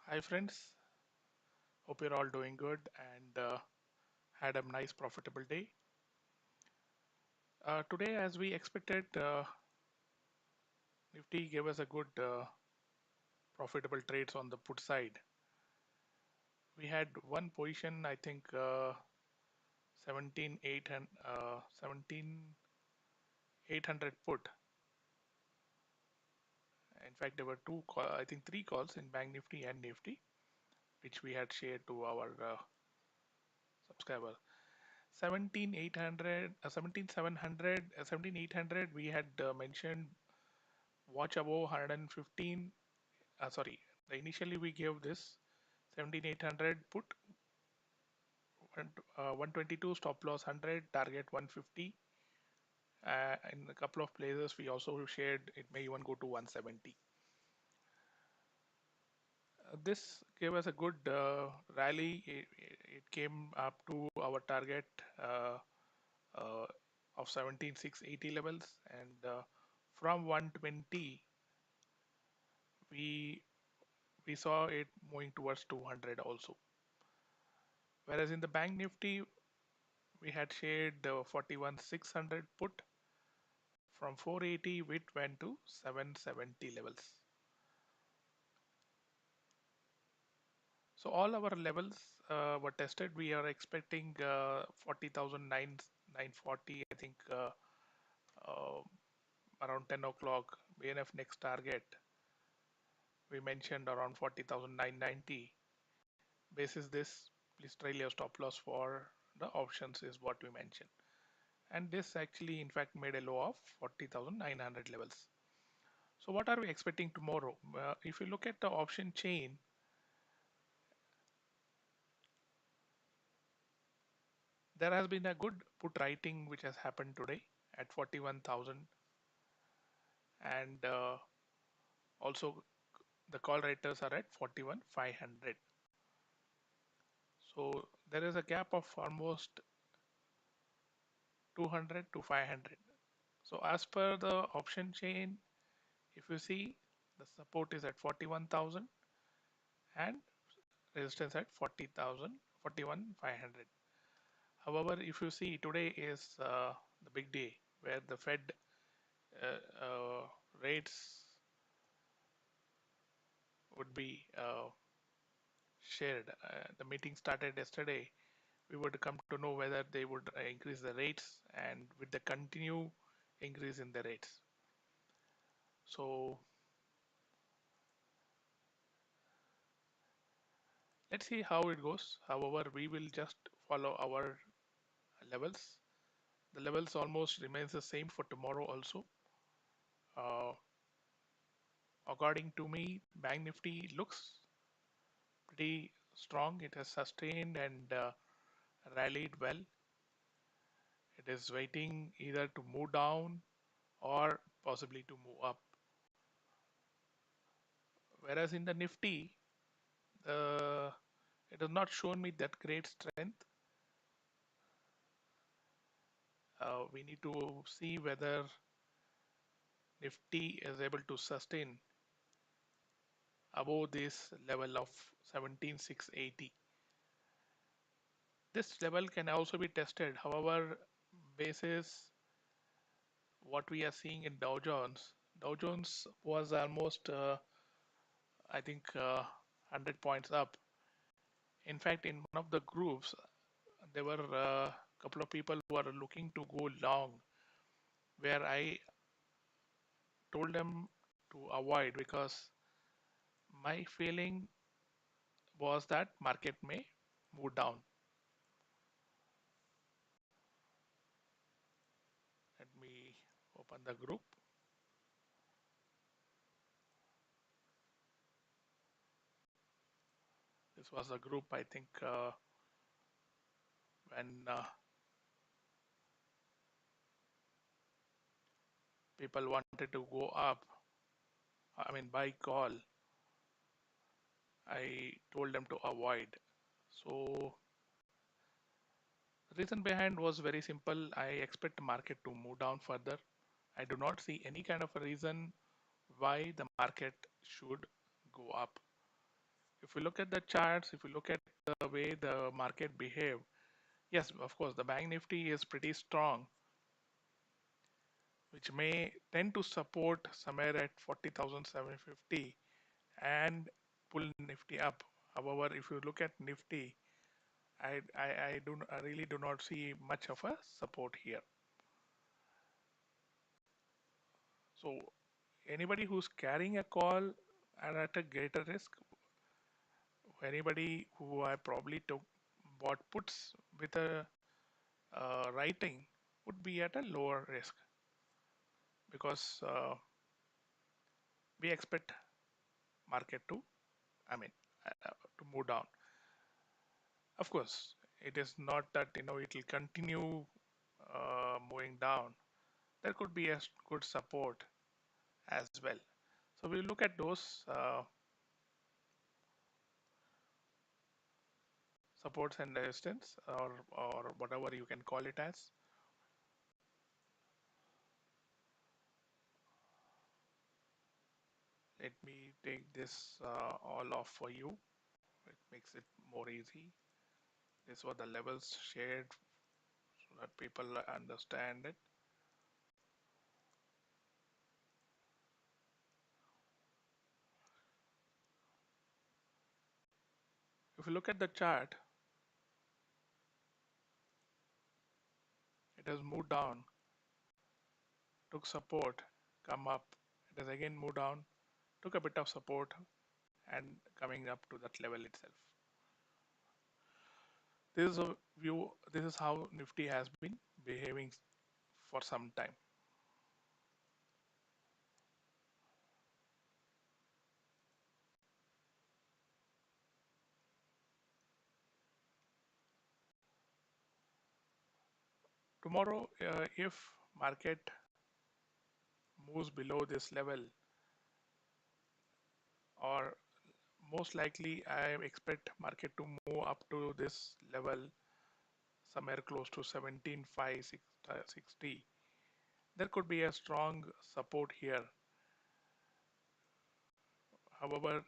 Hi friends, hope you're all doing good and had a nice profitable day. Today, as we expected, Nifty gave us a good profitable trades on the put side. We had one position, I think 17,800 put. In fact, there were I think three calls in Bank Nifty and Nifty, which we had shared to our subscriber. 17,800, 17,700, 17,800 we had mentioned watch above 115. Sorry, initially we gave this 17,800 put, 122 stop loss 100, target 150. In a couple of places we also shared it may even go to 170. This gave us a good rally. It came up to our target uh, of 17,680 levels, and from 120 we we saw it moving towards 200 also. Whereas in the Bank Nifty, we had shared the 41,600 put. From 480 it went to 770 levels. So all our levels were tested. We are expecting 40,940, I think uh, around 10 o'clock. BNF next target we mentioned around 40,990. Basis this, please trail your stop loss for the options is what we mentioned. And this actually in fact made a low of 40,900 levels. So what are we expecting tomorrow? If you look at the option chain, there has been a good put writing which has happened today at 41,000, and also the call writers are at 41,500. So there is a gap of almost 200 to 500. So as per the option chain, if you see, the support is at 41,000 and resistance at 40,000, 41,500. However, if you see, today is the big day where the Fed rates would be shared. The meeting started yesterday. We would come to know whether they would increase the rates and with the continue increase in the rates. So let's see how it goes. However, we will just follow our levels. The levels almost remains the same for tomorrow also. Uh, According to me, Bank Nifty looks pretty strong. It has sustained and rallied well. It is waiting either to move down or possibly to move up. Whereas in the Nifty, it has not shown me that great strength. We need to see whether Nifty is able to sustain above this level of 17,680. This level can also be tested. However, basis what we are seeing in Dow Jones was almost, I think, 100 points up. In fact, in one of the groups, there were a couple of people who are looking to go long, where I told them to avoid because my feeling was that market may move down. Let me open the group. This was a group, I think, when people wanted to go up, I mean, buy call, I told them to avoid. So the reason behind was very simple. I expect the market to move down further. I do not see any kind of a reason why the market should go up. If you look at the charts, if you look at the way the market behave, yes, of course, the bank nifty is pretty strong, which may tend to support somewhere at 40,750 and pull nifty up. However, if you look at nifty, I really do not see much of a support here. So anybody who's carrying a call are at a greater risk. Anybody who I probably took bought puts with a writing would be at a lower risk because we expect market to, I mean, to move down. Of course, it is not that it will continue moving down. There could be a good support as well. So we look at those supports and resistance, or whatever you can call it as. Let me take this all off for you. It makes it more easy. These were the levels shared so that people understand it. If you look at the chart, it has moved down, took support, come up. It has again moved down, took a bit of support, and coming up to that level itself. This is a view. This is how Nifty has been behaving for some time. Tomorrow, if market moves below this level, or most likely I expect market to move up to this level somewhere close to 17,560. There could be a strong support here. However,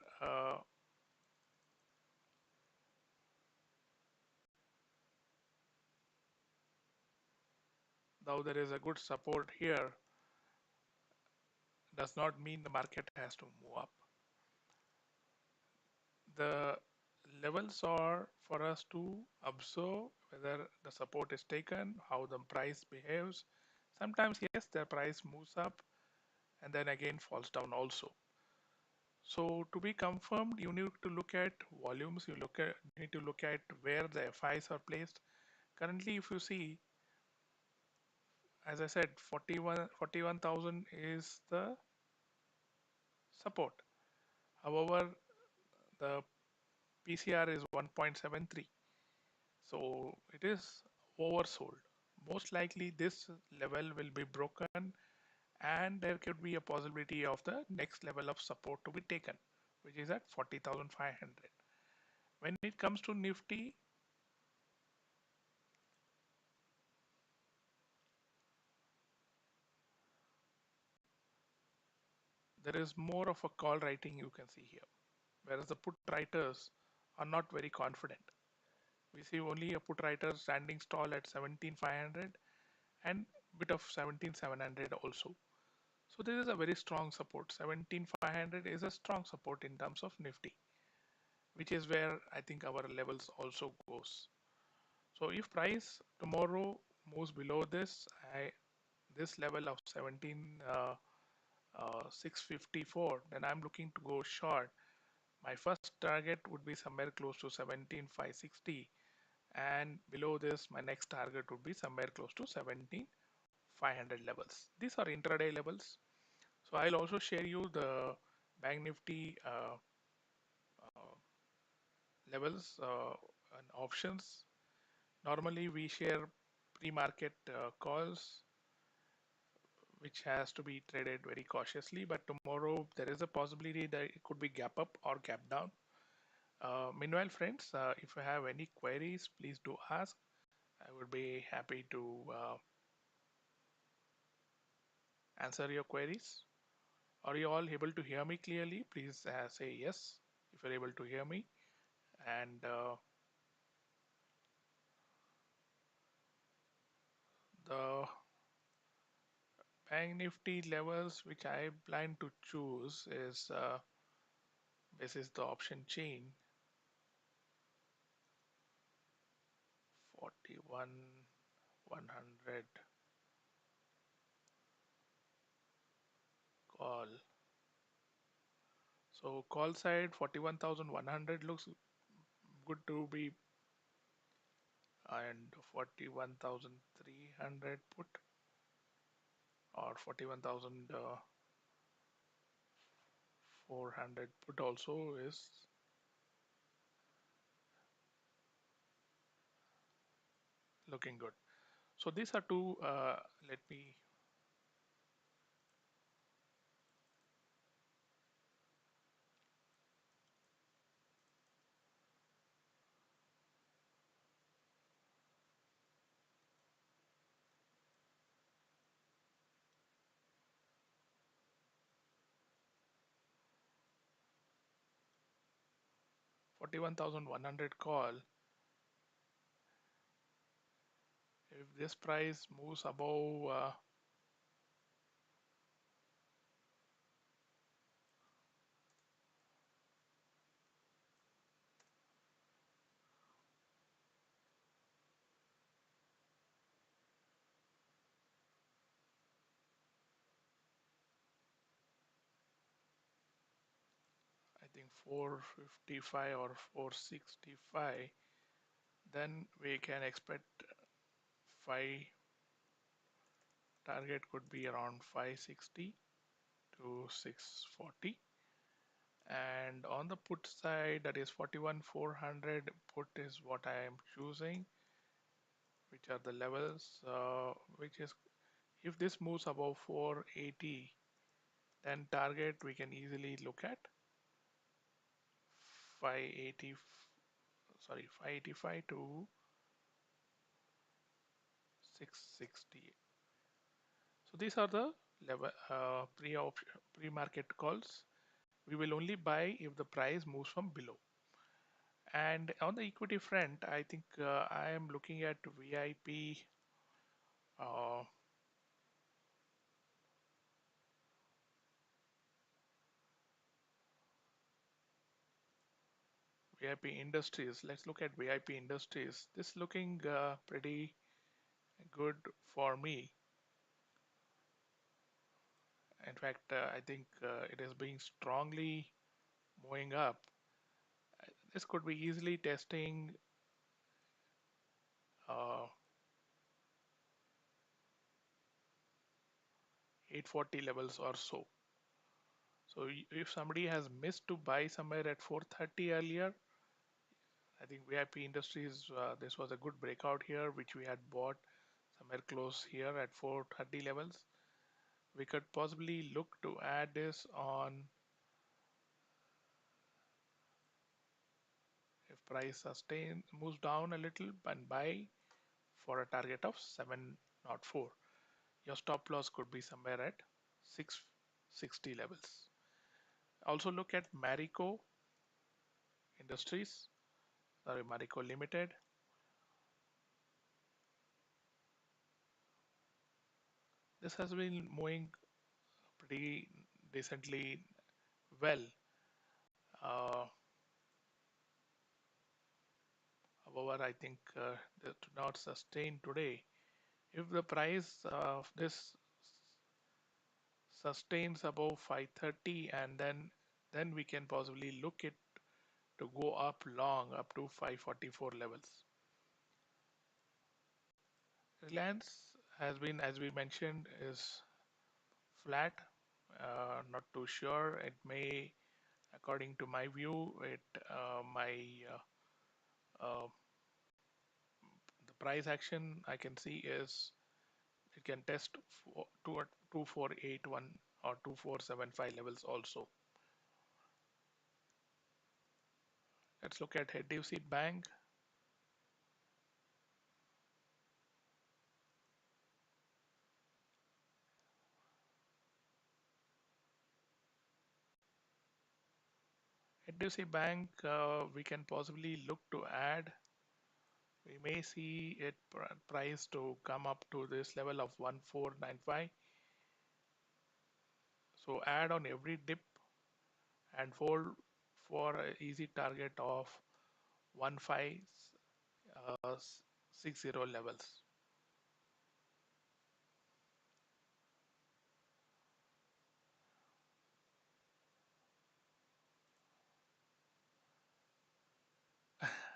though there is a good support here, does not mean the market has to move up. The levels are for us to observe whether the support is taken, how the price behaves. Sometimes, yes, the price moves up and then again falls down also. So to be confirmed, you need to look at volumes. You need to look at where the FIs are placed. Currently, if you see, as I said, 41,000 is the support. However, the PCR is 1.73. So it is oversold. Most likely this level will be broken and there could be a possibility of the next level of support to be taken, which is at 40,500. When it comes to Nifty, there is more of a call writing you can see here, whereas the put writers are not very confident. We see only a put writer standing tall at 17,500 and bit of 17,700 also. So this is a very strong support. 17,500 is a strong support in terms of Nifty, which is where I think our levels also goes. So if price tomorrow moves below this, this level of 17,654, then I'm looking to go short. My first target would be somewhere close to 17,560, and below this, my next target would be somewhere close to 17,500 levels. These are intraday levels. So I'll also share you the Bank Nifty uh, levels and options. Normally we share pre-market calls, which has to be traded very cautiously, but tomorrow there is a possibility that it could be gap up or gap down. Meanwhile, friends, if you have any queries, please do ask. I would be happy to answer your queries. Are you all able to hear me clearly? Please say yes if you're able to hear me. And the bank nifty levels which I plan to choose is this is the option chain 41 100 call. So call side 41,100 looks good to be, and 41,300 put or 41,400 put also is looking good. So these are two, let me 41,100 call. If this price moves above I think 455 or 465, then we can expect 5 target could be around 560 to 640. And on the put side, that is 41,400 put is what I am choosing, which are the levels, which is if this moves above 480, then target we can easily look at 580, sorry, 585 to 660. So these are the level pre-market calls. We will only buy if the price moves from below. And on the equity front, I think I am looking at VIP. Uh, VIP Industries. Let's look at VIP Industries. This looking pretty good for me. In fact, I think it is being strongly moving up. This could be easily testing uh, 840 levels or so. So if somebody has missed to buy somewhere at 430 earlier, I think VIP Industries, this was a good breakout here, which we had bought somewhere close here at 430 levels. We could possibly look to add this on if price sustain moves down a little and buy for a target of 704. Your stop loss could be somewhere at 660 levels. Also look at Marico Industries, sorry, Marico Limited. This has been moving pretty decently well. Uh, However, I think that to not sustain today. If the price of this sustains above 530, and then we can possibly look it to go up long up to 544 levels. Reliance has been, as we mentioned, is flat. Not too sure. It may, according to my view, uh, the price action I can see is it can test 2481 or 2475 levels also. Let's look at HDFC Bank. HDFC Bank, we can possibly look to add. We may see it price to come up to this level of 1495. So add on every dip and hold for an easy target of 1560 levels.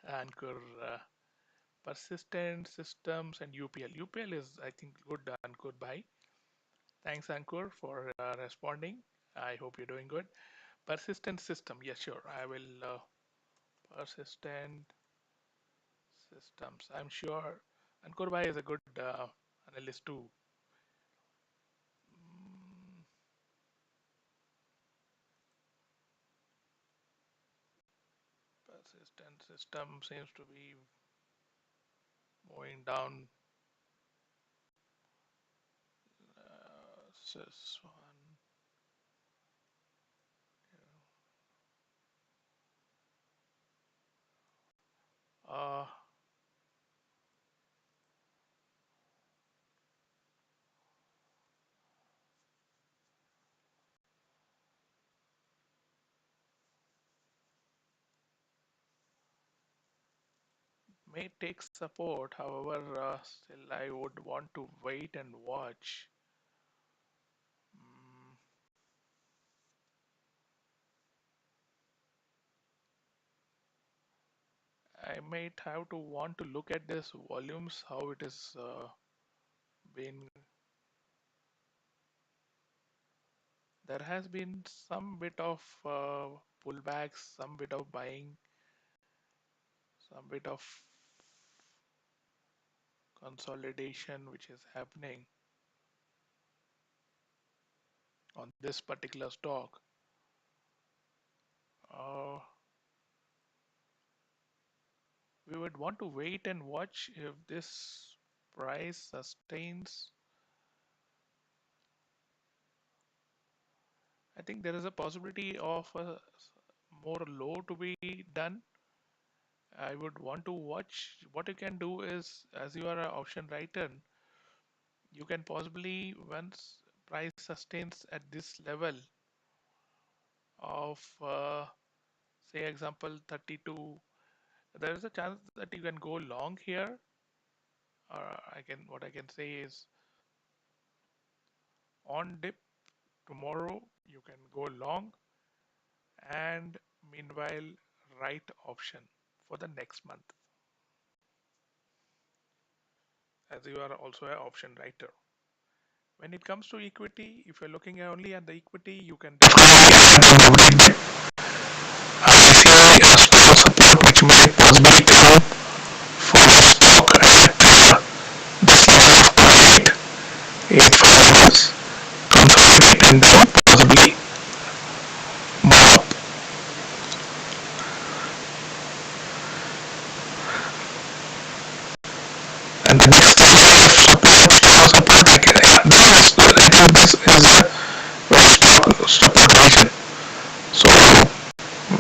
Anchor, persistent systems and UPL. UPL is, I think, good and good buy. Thanks, Ankur, for responding. I hope you're doing good. Persistent system. Yes, sure. I will. Persistent systems. I'm sure Ankur Bhai is a good analyst too. Mm, Persistent system seems to be moving down. Sys one. Uh, may take support. However, still I would want to wait and watch. Mm, I might have to want to look at this volumes, how it is been. There has been some bit of pullbacks, some bit of buying, some bit of consolidation which is happening on this particular stock. Uh, we would want to wait and watch if this price sustains. I think there is a possibility of a more low to be done. I would want to watch. What you can do is, as you are an option writer, you can possibly, once price sustains at this level of say example 32, there is a chance that you can go long here. What I can say is, on dip tomorrow you can go long, and meanwhile right option for the next month, as you are also an option writer. When it comes to equity, if you're looking only at the equity, you can do see a small support which may possibly come for the stock at this level of 0.85 consolidate and then possibly move up. And the next support, strong support, I think this is a very strong support region. So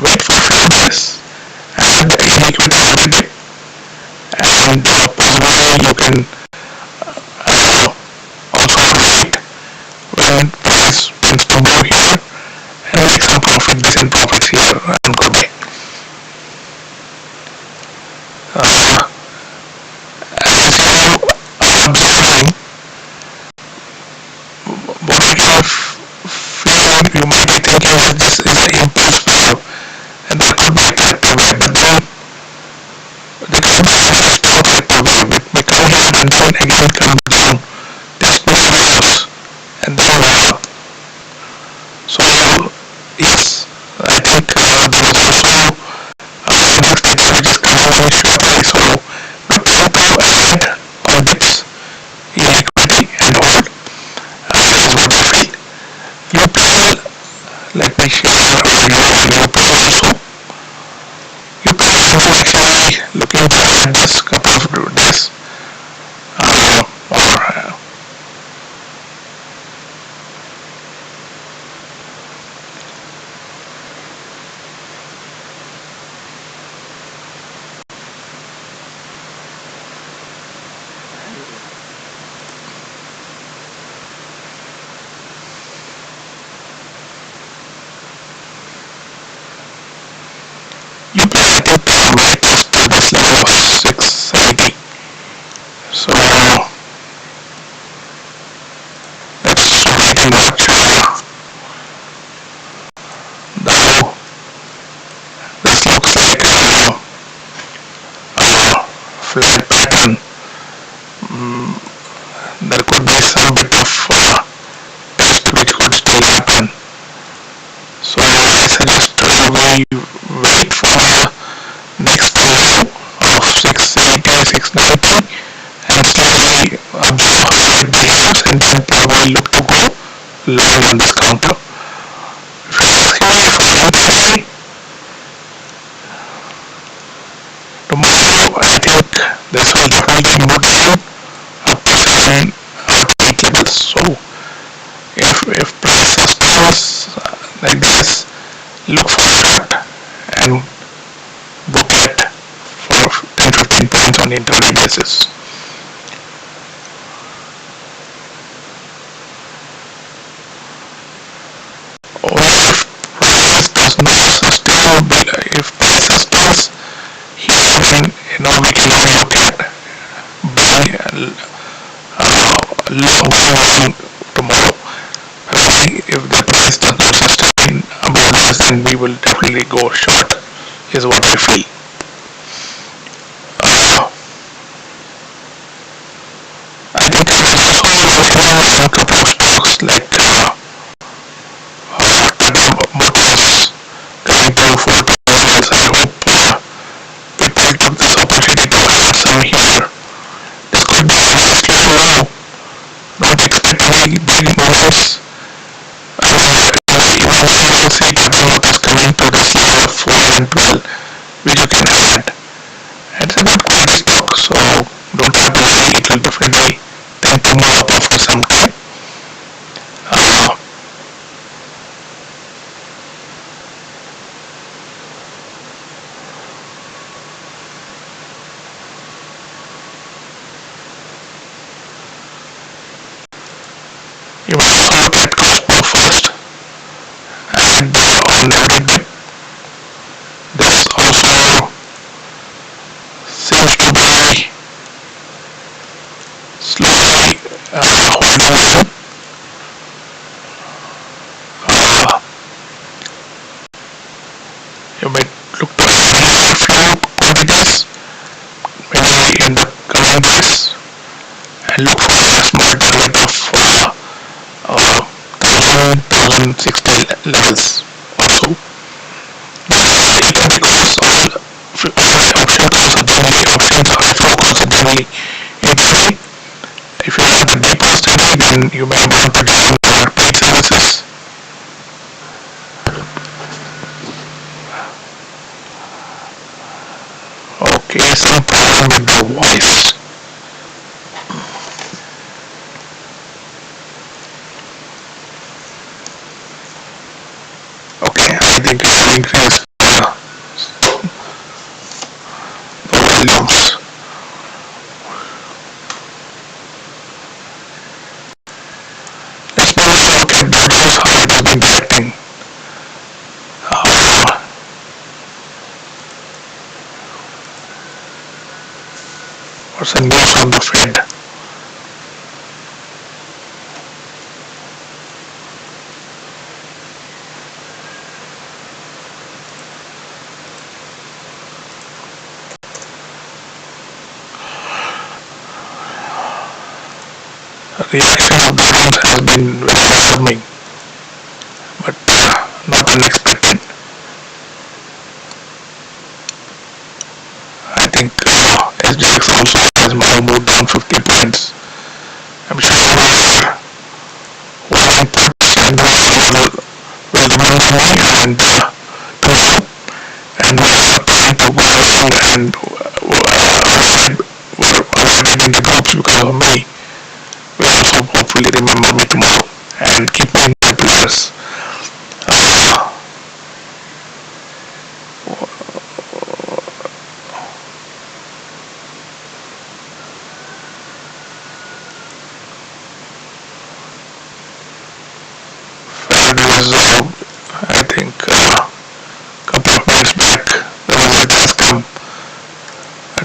wait for this and execute every day, and possibly you can also wait when price wants to move here and make some profit, decent profits here and go back. Uh, as you are observing, what you have feeling, you might be thinking that this is an impulse move and that could be attractive way, but then there could be a first attractive way. It may come here and then again come down, test new levels and then rise up. So yes, I think there is also next data which is coming shortly. So good time to add on dips in equity and hold. This is what I feel. UPL, let me share a video on UPL also. UPL is actually looking to add this couple of days or You can I think might test this level of 670. So let's wait and watch now. This looks like a flat pattern. There could be some bit of test which could still happen. So I suggest we wait for the next level of 680, 690 and slowly observe how it behaves and then probably look to go long on this counter. If you ask me for entry tomorrow, I think this will definitely move down up to 7 or 8 levels. So if price sustains like this, look for a short and book it for 10-15 points on intraday basis. Or if price does not sustain, if price sustains here, then we can only look at buying long tomorrow. If the price does not sustain above this, then we will definitely go short, is what I feel. I think I was also a couple of stocks like Motors coming to 4 levels. I hope people took this opportunity to add some here. This could be honestly low. Not expect any big moves. Even you will see Tata Motors coming to this level of 4 and 12, which you can add. It's a good quality stock, so don't have to worry. It will definitely tend to move up after some time. You must also look at Cosmo first and on every dip. This also seems to be slowly holding on. You might look to a few quantities maybe in the coming days and look for a small target of 1060 levels also. Because all option calls are generally options or flow calls are generally intraday. If you want a deep study, then you may want to download our paid services. Okay, some problem with the voice. Okay, I think I will increase the volumes. Let's now look at the news, how it has been reacting. What's the news from the Fed? The reaction of the bonds has been very alarming, but not unexpected. I think SGX also has now moved down 50 points. I'm sure holding puts and will remain high and tomorrow, and we are trying to go along and we're avoiding the groups because of me. Will also hopefully remember me tomorrow and keep me in my prayers. Fed Reserve, I think couple of minutes back there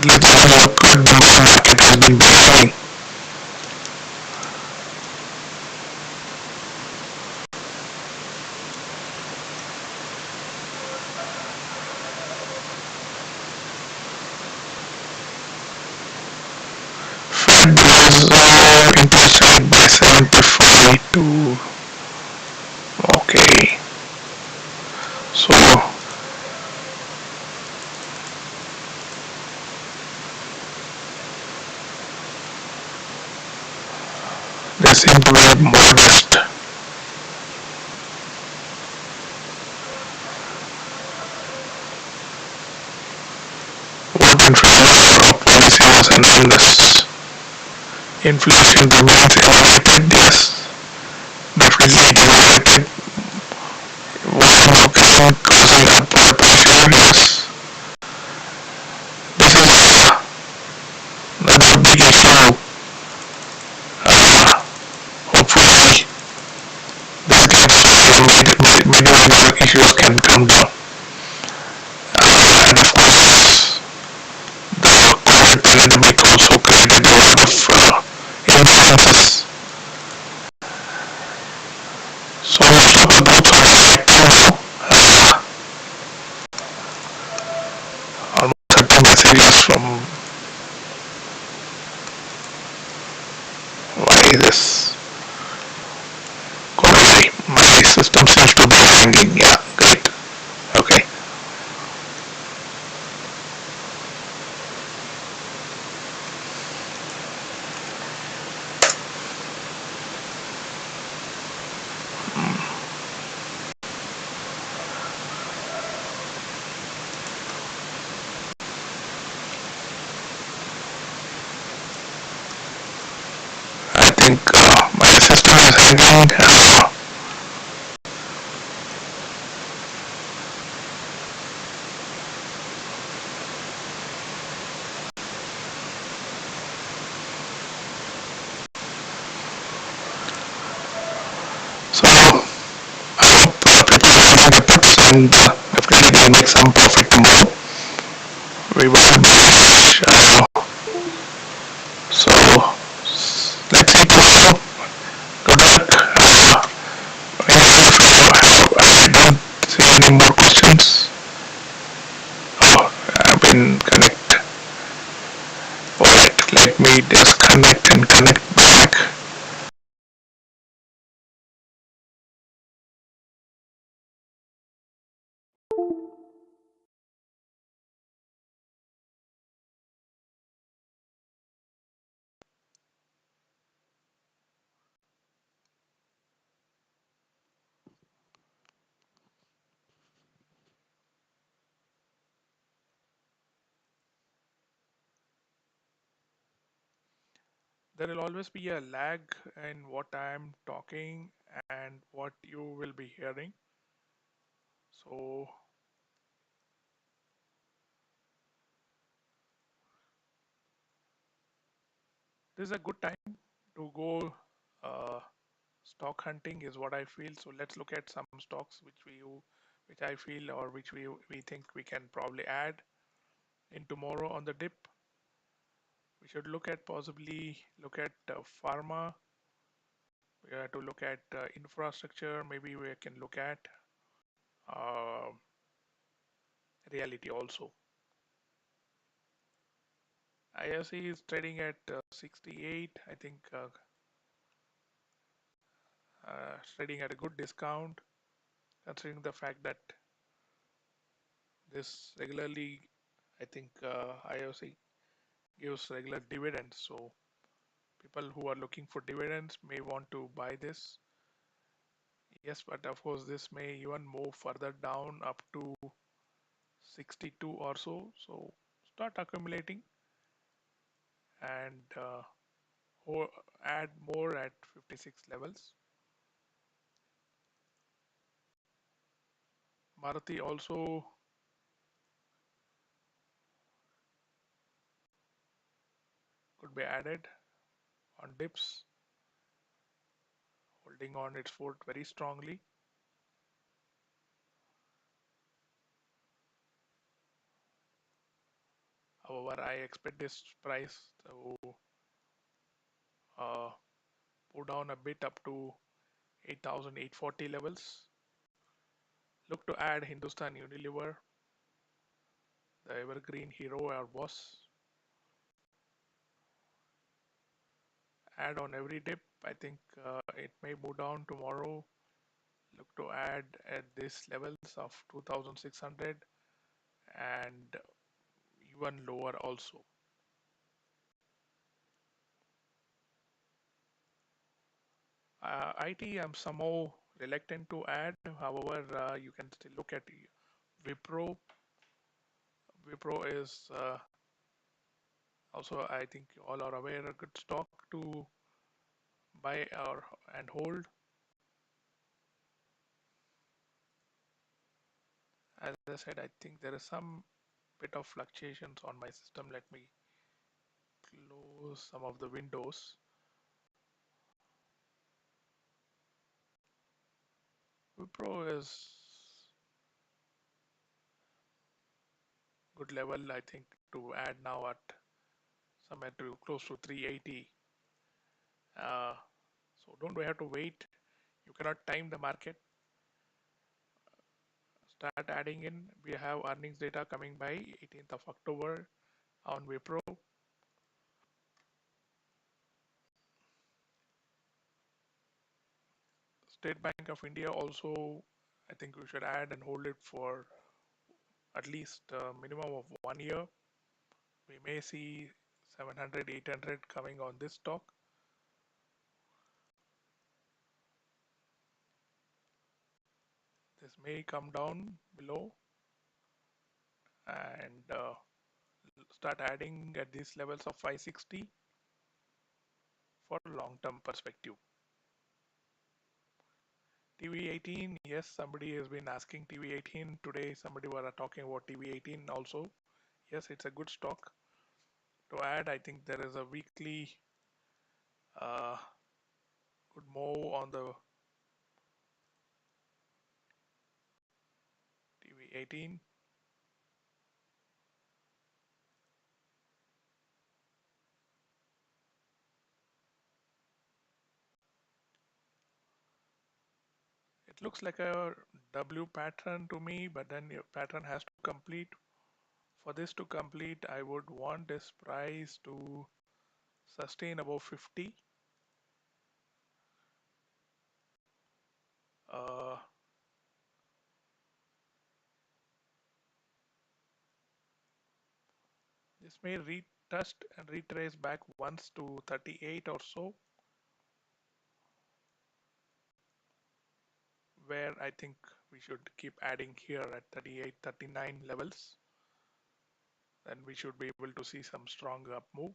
Recently, the market has been behaving. Fed was interest rate by 75 to okay. So they seem to be modest. Vote in favor of policy was unless inflation remains elevated. Yes, definitely elevated. Volume of causing upward pressure. Yes, this is another big issue. Uh, Hopefully, this gets solved. Many network issues can come down. And of course, the COVID pandemic also created a lot of influences. So most of the groups are active now. Almost 30 messages from why this quality. My system seems to be hanging. Yeah, great. Okay. I think my system is hanging. So I hope people are following the tips and definitely will make some profit tomorrow. We were bullish. So let's see tomorrow. Good luck. I don't see any more questions. Oh, I've been connect. Alright, let me disconnect and connect back. There will always be a lag in what I am talking and what you will be hearing. So this is a good time to go uh, stock hunting is what I feel. So let's look at some stocks which I feel or which we think we can probably add in tomorrow on the dip. We should look at possibly look at pharma. We have to look at infrastructure. Maybe we can look at uh, reality also. ISE is trading at 68. I think trading at a good discount, considering the fact that this regularly, I think IOC gives regular dividends. So people who are looking for dividends may want to buy this. Yes, but of course this may even move further down up to 62 or so. So start accumulating and add more at 56 levels. Maruti also could be added on dips, holding on its foot very strongly. However, I expect this price to uh, pull down a bit up to 8,840 levels. Look to add Hindustan Unilever, the evergreen hero or boss. Add on every dip. I think it may move down tomorrow. Look to add at this levels of 2,600 and even lower also. IT, I'm somehow reluctant to add. However, you can still look at Wipro. Wipro is also, I think you all are aware, a good stock to buy or and hold. As I said, I think there is some bit of fluctuations on my system. Let me close some of the windows. Wipro is good level, I think, to add now at somewhere to close to 380. Uh, so don't we have to wait? You cannot time the market. Start adding in. We have earnings data coming by 18th of October on Wipro. State Bank of India also, I think we should add and hold it for at least a minimum of 1 year. We may see 700, 800 coming on this stock. This may come down below and start adding at these levels of 560 for long-term perspective. TV18, yes, somebody has been asking TV18 today. Somebody were talking about TV18 also. Yes, it's a good stock to add. I think there is a weekly uh, good move on the TV18. It looks like a W pattern to me, but then your pattern has to complete. For this to complete, I would want this price to sustain above 50. Uh, this may retest and retrace back once to 38 or so, where I think we should keep adding here at 38, 39 levels. Then we should be able to see some strong up move.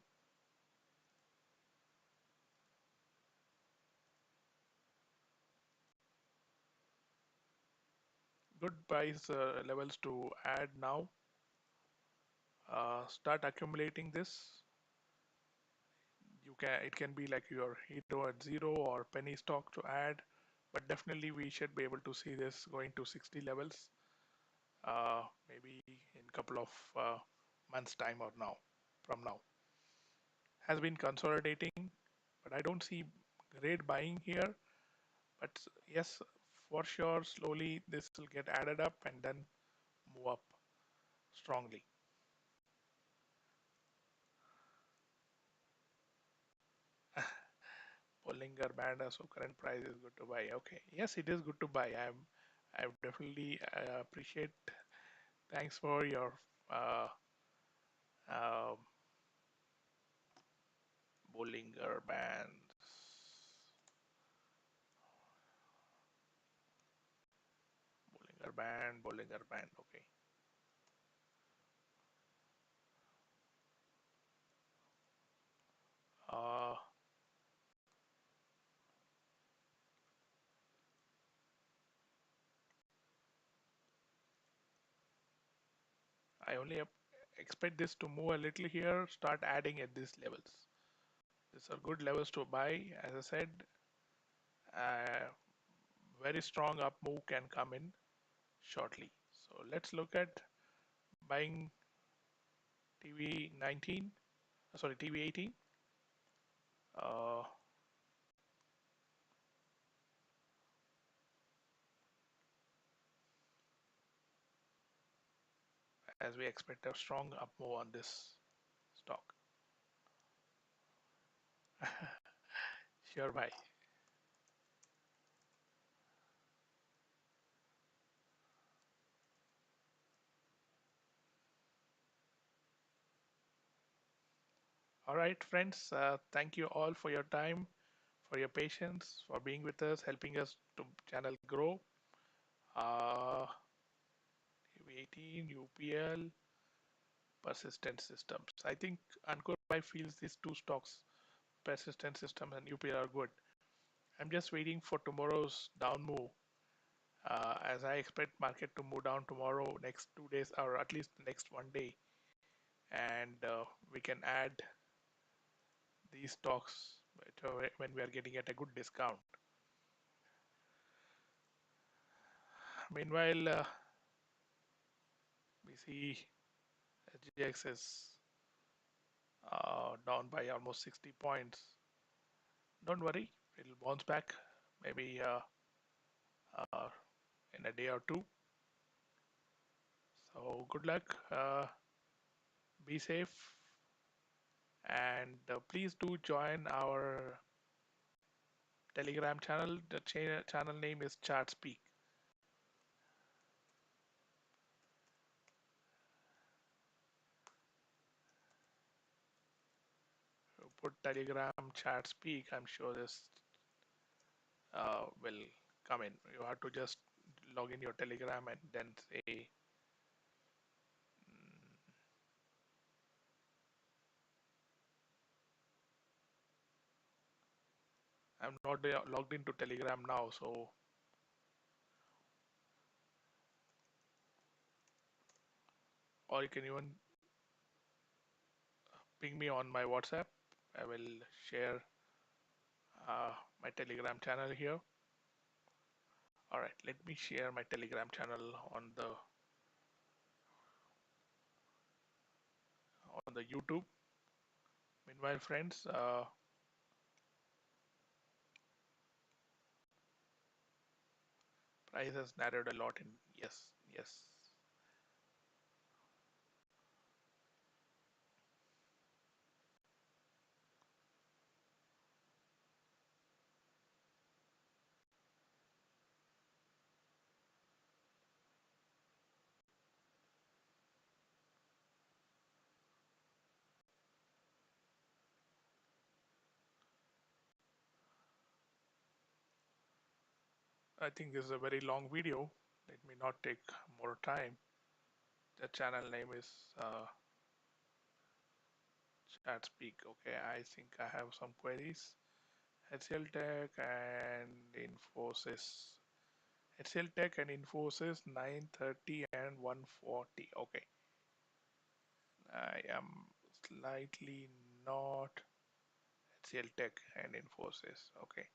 Good price levels to add now. Start accumulating this. It can be like your hero at 0 or penny stock to add, but definitely we should be able to see this going to 60 levels, maybe in a couple of months time or now from now. Has been consolidating, but I don't see great buying here. But yes, for sure, slowly this will get added up and then move up strongly. Bollinger Band, so current price is good to buy. Okay, yes, it is good to buy. I definitely appreciate. Thanks for your uh, uh, Bollinger Band. Bollinger Band. Okay. Uh, I only expect this to move a little here. Start adding at these levels. These are good levels to buy. As I said, uh, very strong up move can come in shortly. So let's look at buying TV 19, sorry, TV 18. Uh, as we expect a strong up move on this stock. Sure, bye. All right, friends. Thank you all for your time, for your patience, for being with us, helping us to channel grow. TV 18, UPL, persistent systems. I think Ankur Bhai feels these two stocks, persistent systems and UPL, are good. I'm just waiting for tomorrow's down move, as I expect market to move down tomorrow, next 2 days, or at least the next one day, and we can add these stocks when we are getting at a good discount. Meanwhile, we see SGX is down by almost 60 points. Don't worry, it'll bounce back maybe uh, in a day or two. So good luck, be safe, and please do join our Telegram channel. The channel name is ChartSpeak. Put Telegram ChartSpeak. I'm sure this will come in. You have to just log in your Telegram and then say, I'm not logged into Telegram now, so, or you can even ping me on my WhatsApp. I will share my Telegram channel here. All right, let me share my Telegram channel on the YouTube. Meanwhile, friends, price has narrowed a lot in, yes, yes. I think this is a very long video. Let me not take more time. The channel name is ChatSpeak. Okay, I think I have some queries. HCL Tech and Infosys. HCL Tech and Infosys 930 and 140. Okay, I am slightly not HCL Tech and Infosys. Okay,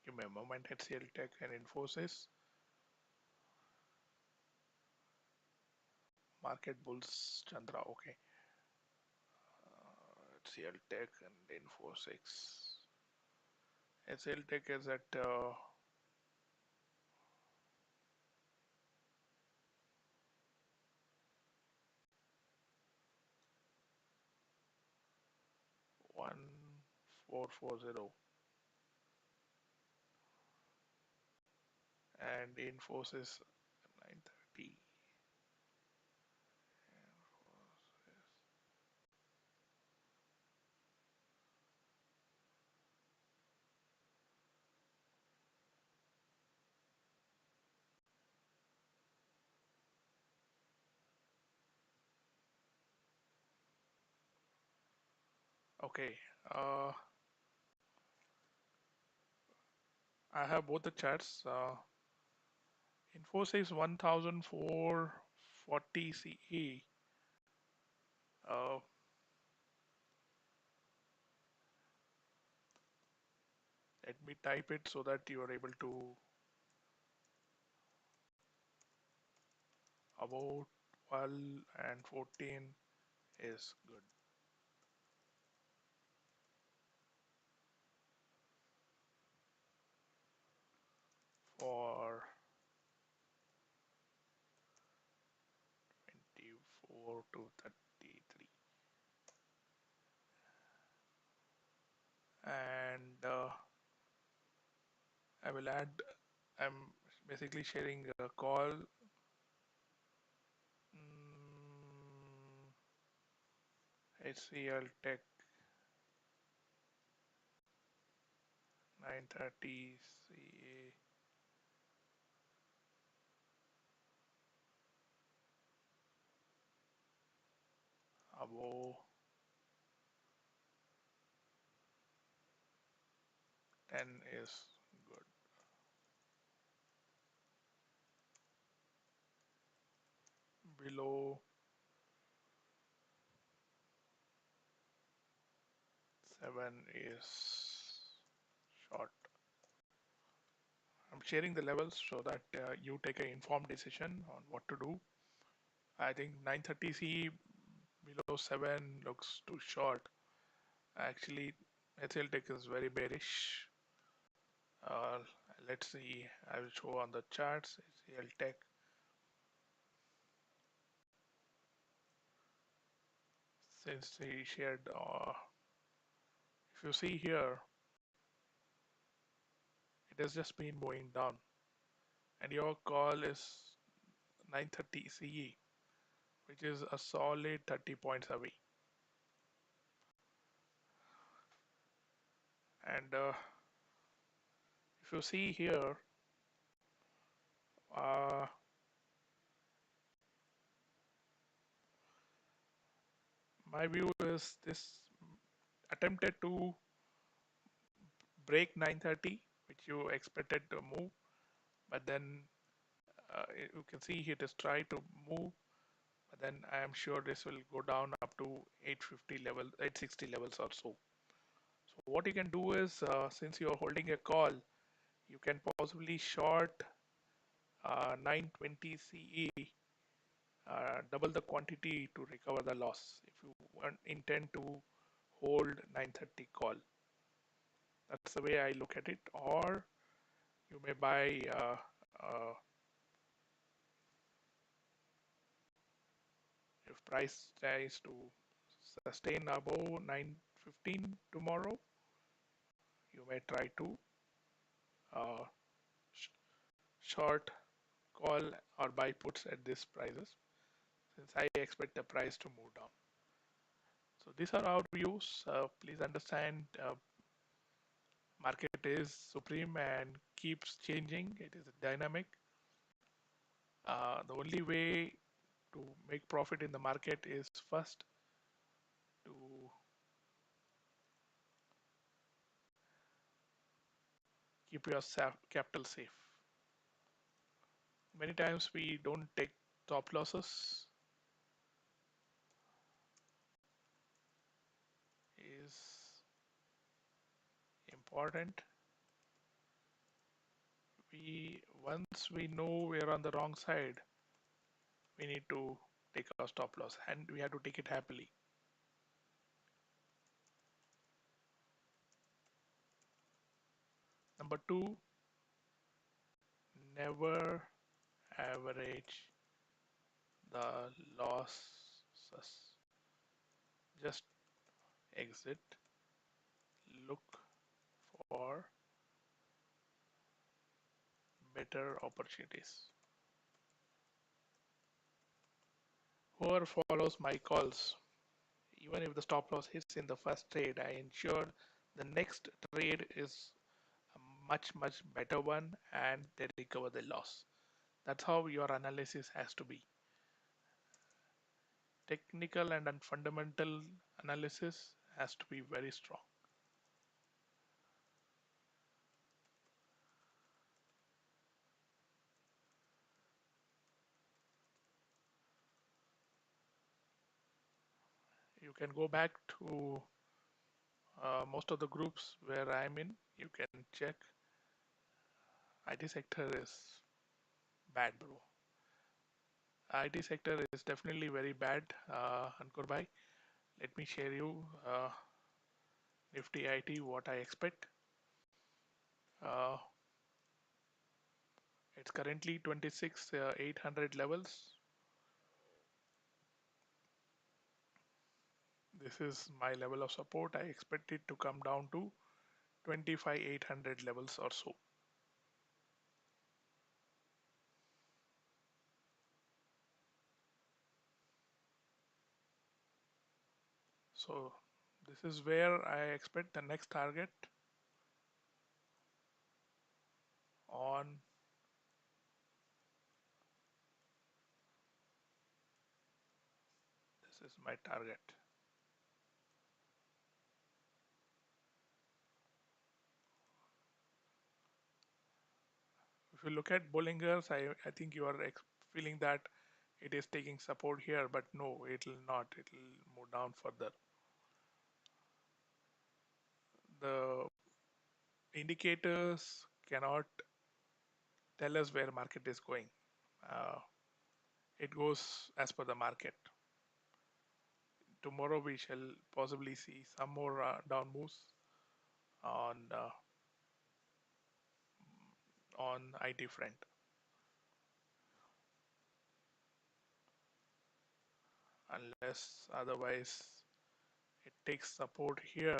give me a moment. HCL Tech and Infosys. Market Bulls Chandra. Okay. HCL Tech and Infosys. HCL Tech is at 1440 and Infosys 930. Okay, I have both the charts. Infosys 1440 CE. Uh, Let me type it so that you are able to, about 12 and 14 is good. For 24 to 33. And I will add, I'm basically sharing a call. HCL Tech 930 CA above 10 is good. Below 7 is short. I'm sharing the levels so that you take an informed decision on what to do. I think 930 C below 7 looks too short. Actually, HCL Tech is very bearish. Uh, let's see, I will show on the charts. HCL Tech, since he shared, if you see here, it has just been moving down, and your call is 930 CE, which is a solid 30 points away. And if you see here, uh, my view is this attempted to break 930, which you expected to move, but then you can see it has tried to move, but then I am sure this will go down up to 850 level, 860 levels or so. So what you can do is, since you are holding a call, you can possibly short 920 CE, double the quantity to recover the loss if you intend to hold 930 call. That's the way I look at it. Or you may buy if price tries to sustain above 915 tomorrow, you may try to uh, short call or buy puts at these prices, since I expect the price to move down. So these are our views. Please understand, market is supreme and keeps changing. It is dynamic. The only way to make profit in the market is first to keep your capital safe. Many times we don't take stop losses. Is important. Once we know we're on the wrong side, we need to take our stop loss, and we have to take it happily. Number two, never average the losses. Just exit, look for better opportunities. Whoever follows my calls, even if the stop loss hits in the first trade, I ensure the next trade is a much better one and they recover the loss. That's how your analysis has to be. Technical and fundamental analysis has to be very strong. You can go back to most of the groups where I'm in. You can check. IT sector is bad, bro. IT sector is definitely very bad, Ankur bhai. Let me share you Nifty IT what I expect. Uh, it's currently 26 800 levels. This is my level of support. I expect it to come down to 25 800 levels or so. So this is where I expect the next target on. This is my target. If you look at Bollingers, I think you are feeling that it is taking support here, but no, it will not. It will move down further. The indicators cannot tell us where market is going. Uh, it goes as per the market. Tomorrow we shall possibly see some more down moves on on IT front. Unless otherwise it takes support here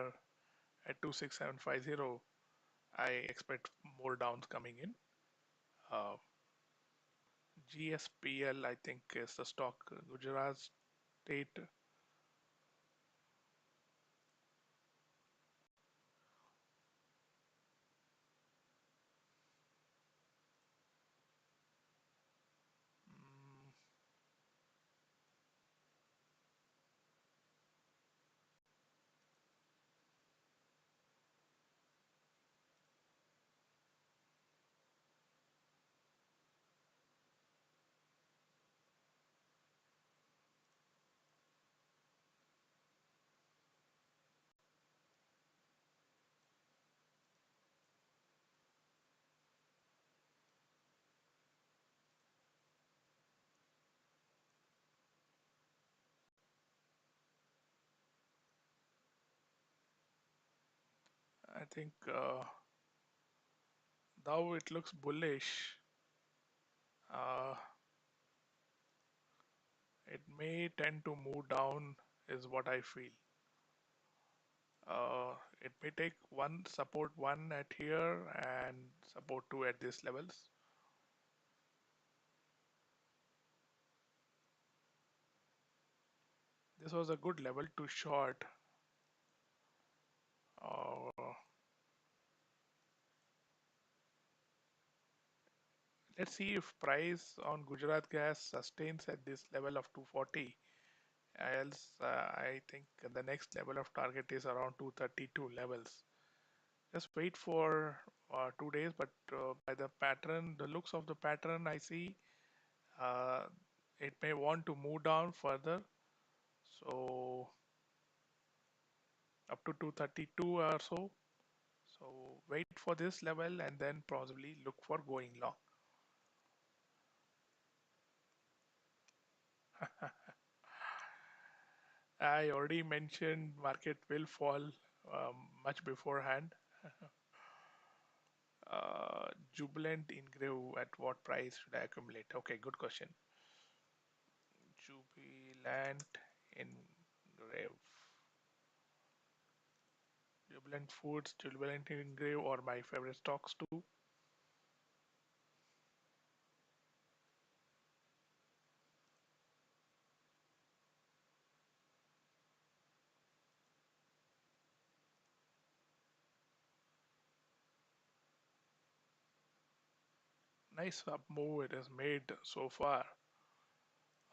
at 26750, I expect more downs coming in. Uh, GSPL, I think, is the stock. Gujarat State. mm, I think though it looks bullish, uh, it may tend to move down, is what I feel. It may take one support one at here and support two at these levels. This was a good level to short. Uh, let's see if price on Gujarat gas sustains at this level of 240. Else, I think the next level of target is around 232 levels. Just wait for 2 days, but by the pattern, the looks of the pattern, I see uh, it may want to move down further. So up to 232 or so. So wait for this level and then possibly look for going long. I already mentioned market will fall much beforehand. Jubilant Ingrave, at what price should I accumulate? Okay, good question. Jubilant Ingrave. Jubilant Foods, Jubilant Ingrave, or my favorite stocks too. Nice up move it has made so far.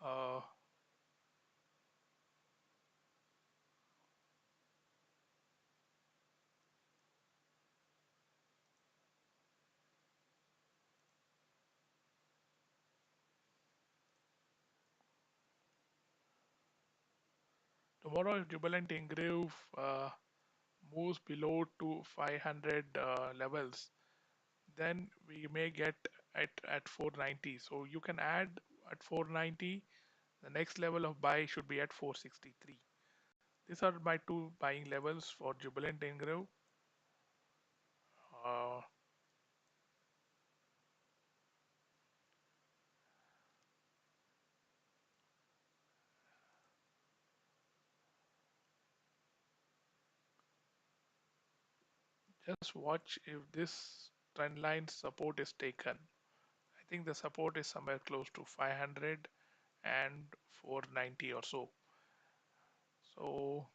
Uh, Tomorrow, if Jubilant Ingrave moves below to 500 levels, then we may get at 490. So you can add at 490. The next level of buy should be at 463. These are my two buying levels for Jubilant Ingrove. Uh, just watch if this trend line support is taken. I think the support is somewhere close to 500 and 490 or so. So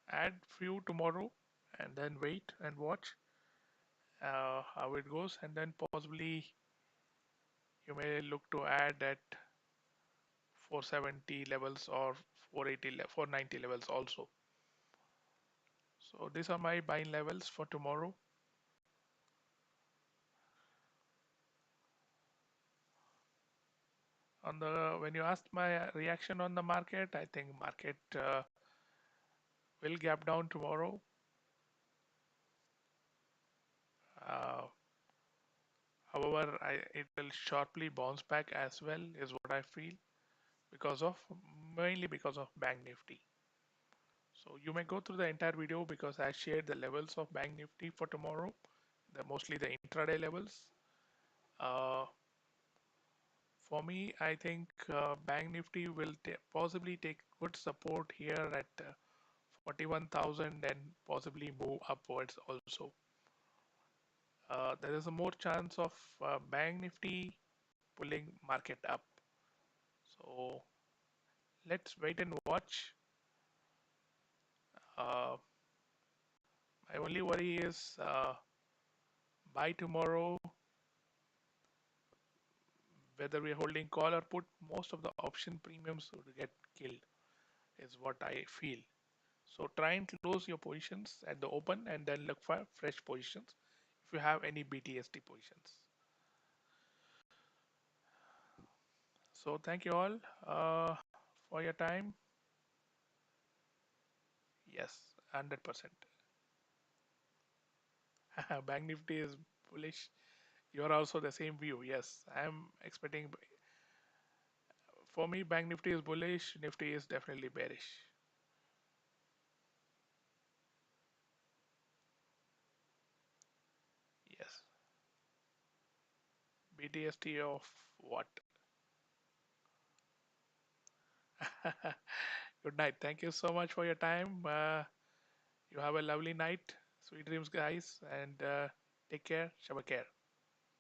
add few tomorrow and then wait and watch how it goes, and then possibly you may look to add at 470 levels or 480 490 levels also. So these are my buying levels for tomorrow. On the when you asked my reaction on the market, I think market will gap down tomorrow. Uh, However, it will sharply bounce back as well, is what I feel, because of mainly because of Bank Nifty. So you may go through the entire video because I shared the levels of Bank Nifty for tomorrow, mostly the intraday levels. Uh, for me, I think Bank Nifty will possibly take good support here at 41,000 and possibly move upwards also. There is a more chance of Bank Nifty pulling market up. So let's wait and watch. Uh, my only worry is by tomorrow, whether we're holding call or put, most of the option premiums would get killed, is what I feel. So try and close your positions at the open and then look for fresh positions if you have any BTST positions. So thank you all for your time. Yes, 100%. Bank Nifty is bullish. You are also the same view. Yes, I am expecting. For me, Bank Nifty is bullish. Nifty is definitely bearish. Yes. BTST of what? Good night. Thank you so much for your time. You have a lovely night. Sweet dreams, guys, and take care. Shabakar.